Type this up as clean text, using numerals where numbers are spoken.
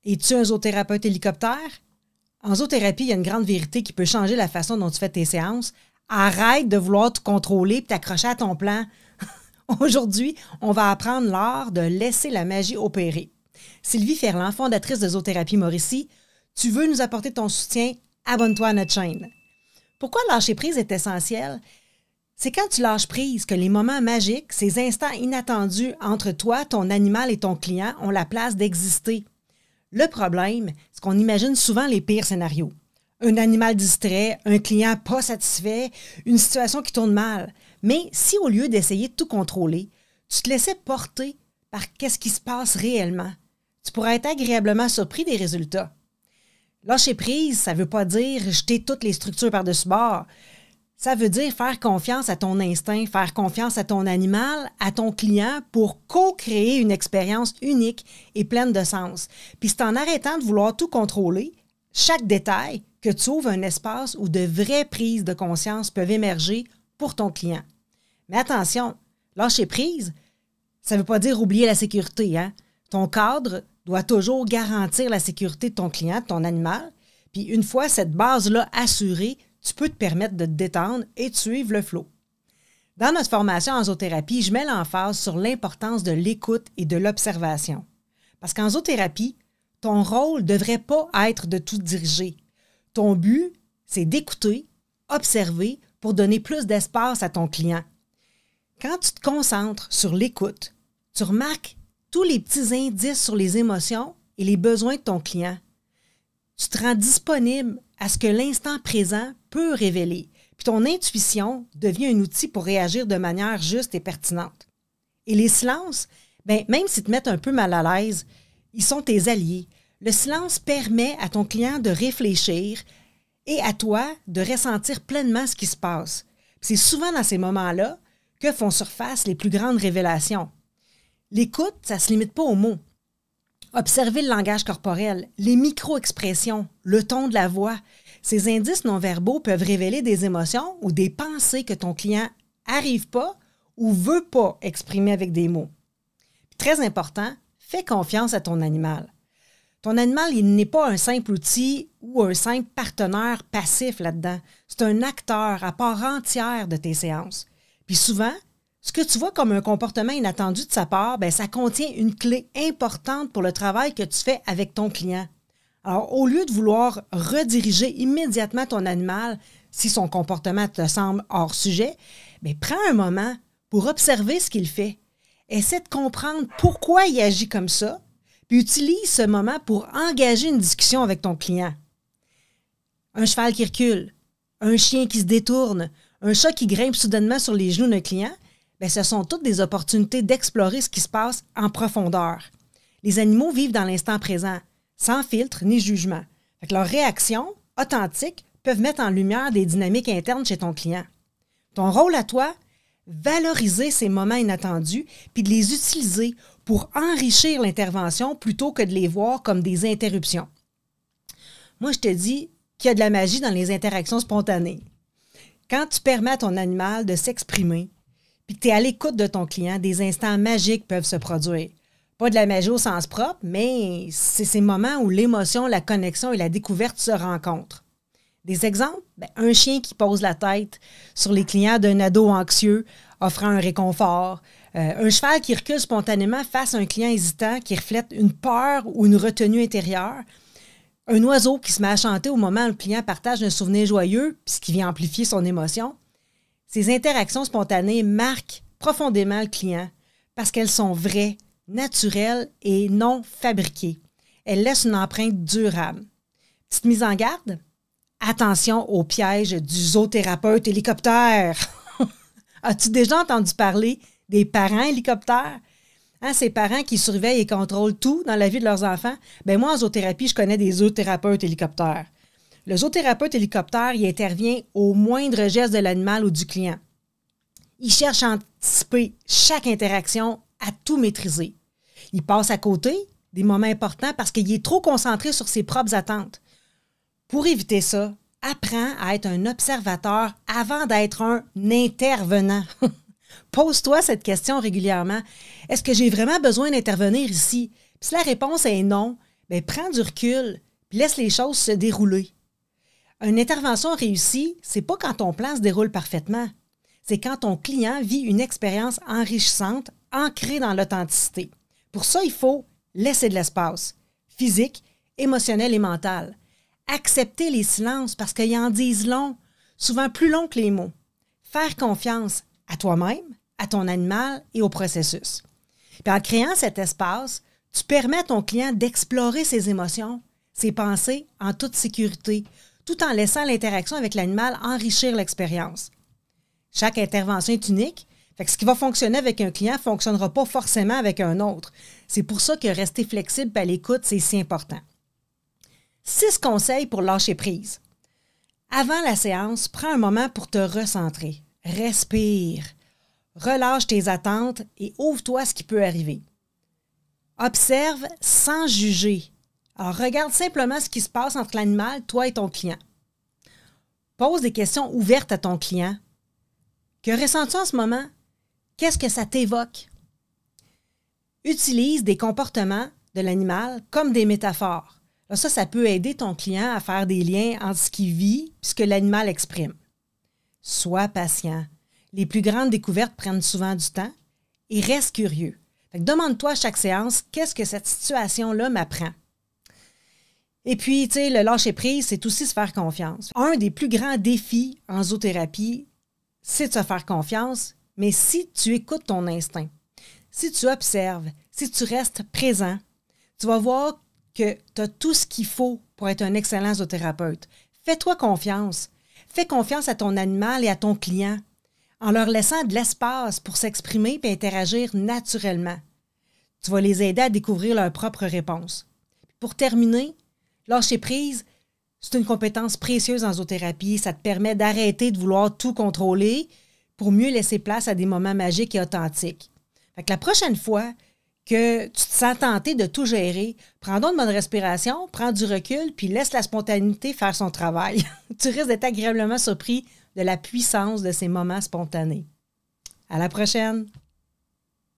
Es-tu un zoothérapeute hélicoptère? En zoothérapie, il y a une grande vérité qui peut changer la façon dont tu fais tes séances. Arrête de vouloir te contrôler et t'accrocher à ton plan. Aujourd'hui, on va apprendre l'art de laisser la magie opérer. Sylvie Ferland, fondatrice de Zoothérapie Mauricie, tu veux nous apporter ton soutien? Abonne-toi à notre chaîne. Pourquoi lâcher prise est essentiel? C'est quand tu lâches prise que les moments magiques, ces instants inattendus entre toi, ton animal et ton client ont la place d'exister. Le problème, c'est qu'on imagine souvent les pires scénarios. Un animal distrait, un client pas satisfait, une situation qui tourne mal. Mais si au lieu d'essayer de tout contrôler, tu te laissais porter par qu'est-ce qui se passe réellement, tu pourrais être agréablement surpris des résultats. Lâcher prise, ça ne veut pas dire jeter toutes les structures par-dessus bord. Ça veut dire faire confiance à ton instinct, faire confiance à ton animal, à ton client pour co-créer une expérience unique et pleine de sens. Puis c'est en arrêtant de vouloir tout contrôler, chaque détail, que tu ouvres un espace où de vraies prises de conscience peuvent émerger pour ton client. Mais attention, lâcher prise, ça ne veut pas dire oublier la sécurité, hein? Ton cadre doit toujours garantir la sécurité de ton client, de ton animal. Puis une fois cette base-là assurée, tu peux te permettre de te détendre et de suivre le flow. Dans notre formation en zoothérapie, je mets l'emphase sur l'importance de l'écoute et de l'observation. Parce qu'en zoothérapie, ton rôle ne devrait pas être de tout diriger. Ton but, c'est d'écouter, observer pour donner plus d'espace à ton client. Quand tu te concentres sur l'écoute, tu remarques tous les petits indices sur les émotions et les besoins de ton client. Tu te rends disponible à ce que l'instant présent peut révéler. Puis ton intuition devient un outil pour réagir de manière juste et pertinente. Et les silences, même s'ils te mettent un peu mal à l'aise, ils sont tes alliés. Le silence permet à ton client de réfléchir et à toi de ressentir pleinement ce qui se passe. Puis c'est souvent dans ces moments-là que font surface les plus grandes révélations. L'écoute, ça ne se limite pas aux mots. Observer le langage corporel, les micro-expressions, le ton de la voix. Ces indices non-verbaux peuvent révéler des émotions ou des pensées que ton client n'arrive pas ou ne veut pas exprimer avec des mots. Puis, très important, fais confiance à ton animal. Ton animal, il n'est pas un simple outil ou un simple partenaire passif là-dedans. C'est un acteur à part entière de tes séances. Puis souvent, ce que tu vois comme un comportement inattendu de sa part, ça contient une clé importante pour le travail que tu fais avec ton client. Alors, au lieu de vouloir rediriger immédiatement ton animal si son comportement te semble hors sujet, prends un moment pour observer ce qu'il fait. Essaie de comprendre pourquoi il agit comme ça, puis utilise ce moment pour engager une discussion avec ton client. Un cheval qui recule, un chien qui se détourne, un chat qui grimpe soudainement sur les genoux d'un client, ce sont toutes des opportunités d'explorer ce qui se passe en profondeur. Les animaux vivent dans l'instant présent, sans filtre ni jugement. Fait que leurs réactions authentiques peuvent mettre en lumière des dynamiques internes chez ton client. Ton rôle à toi, valoriser ces moments inattendus puis de les utiliser pour enrichir l'intervention plutôt que de les voir comme des interruptions. Moi, je te dis qu'il y a de la magie dans les interactions spontanées. Quand tu permets à ton animal de s'exprimer, puis que tu es à l'écoute de ton client, des instants magiques peuvent se produire. Pas de la magie au sens propre, mais c'est ces moments où l'émotion, la connexion et la découverte se rencontrent. Des exemples? Un chien qui pose la tête sur les clients d'un ado anxieux, offrant un réconfort. Un cheval qui recule spontanément face à un client hésitant qui reflète une peur ou une retenue intérieure. Un oiseau qui se met à chanter au moment où le client partage un souvenir joyeux, puis ce qui vient amplifier son émotion. Ces interactions spontanées marquent profondément le client parce qu'elles sont vraies, naturelles et non fabriquées. Elles laissent une empreinte durable. Petite mise en garde? Attention au piège du zoothérapeute hélicoptère. As-tu déjà entendu parler des parents hélicoptères? Ces parents qui surveillent et contrôlent tout dans la vie de leurs enfants? Moi, en zoothérapie, je connais des zoothérapeutes hélicoptères. Le zoothérapeute hélicoptère, il intervient au moindre geste de l'animal ou du client. Il cherche à anticiper chaque interaction, à tout maîtriser. Il passe à côté des moments importants parce qu'il est trop concentré sur ses propres attentes. Pour éviter ça, apprends à être un observateur avant d'être un intervenant. Pose-toi cette question régulièrement. Est-ce que j'ai vraiment besoin d'intervenir ici? Puis si la réponse est non, bien, prends du recul puis laisse les choses se dérouler. Une intervention réussie, c'est pas quand ton plan se déroule parfaitement. C'est quand ton client vit une expérience enrichissante, ancrée dans l'authenticité. Pour ça, il faut laisser de l'espace, physique, émotionnel et mental. Accepter les silences parce qu'ils en disent long, souvent plus long que les mots. Faire confiance à toi-même, à ton animal et au processus. Puis en créant cet espace, tu permets à ton client d'explorer ses émotions, ses pensées en toute sécurité, tout en laissant l'interaction avec l'animal enrichir l'expérience. Chaque intervention est unique, fait que ce qui va fonctionner avec un client ne fonctionnera pas forcément avec un autre. C'est pour ça que rester flexible et à l'écoute, c'est si important. 6 conseils pour lâcher prise. Avant la séance, prends un moment pour te recentrer. Respire. Relâche tes attentes et ouvre-toi à ce qui peut arriver. Observe sans juger. Alors, regarde simplement ce qui se passe entre l'animal, toi et ton client. Pose des questions ouvertes à ton client. Que ressens-tu en ce moment? Qu'est-ce que ça t'évoque? Utilise des comportements de l'animal comme des métaphores. Là, ça peut aider ton client à faire des liens entre ce qu'il vit et ce que l'animal exprime. Sois patient. Les plus grandes découvertes prennent souvent du temps et reste curieux. Fait que demande-toi à chaque séance, qu'est-ce que cette situation-là m'apprend? Et puis, tu sais, le lâcher-prise, c'est aussi se faire confiance. Un des plus grands défis en zoothérapie, c'est de se faire confiance, mais si tu écoutes ton instinct, si tu observes, si tu restes présent, tu vas voir que tu as tout ce qu'il faut pour être un excellent zoothérapeute. Fais-toi confiance. Fais confiance à ton animal et à ton client en leur laissant de l'espace pour s'exprimer et interagir naturellement. Tu vas les aider à découvrir leurs propres réponses. Pour terminer, lâcher prise, c'est une compétence précieuse en zoothérapie. Ça te permet d'arrêter de vouloir tout contrôler pour mieux laisser place à des moments magiques et authentiques. Fait que la prochaine fois que tu te sens tenté de tout gérer, prends donc une bonne respiration, prends du recul, puis laisse la spontanéité faire son travail. Tu risques d'être agréablement surpris de la puissance de ces moments spontanés. À la prochaine!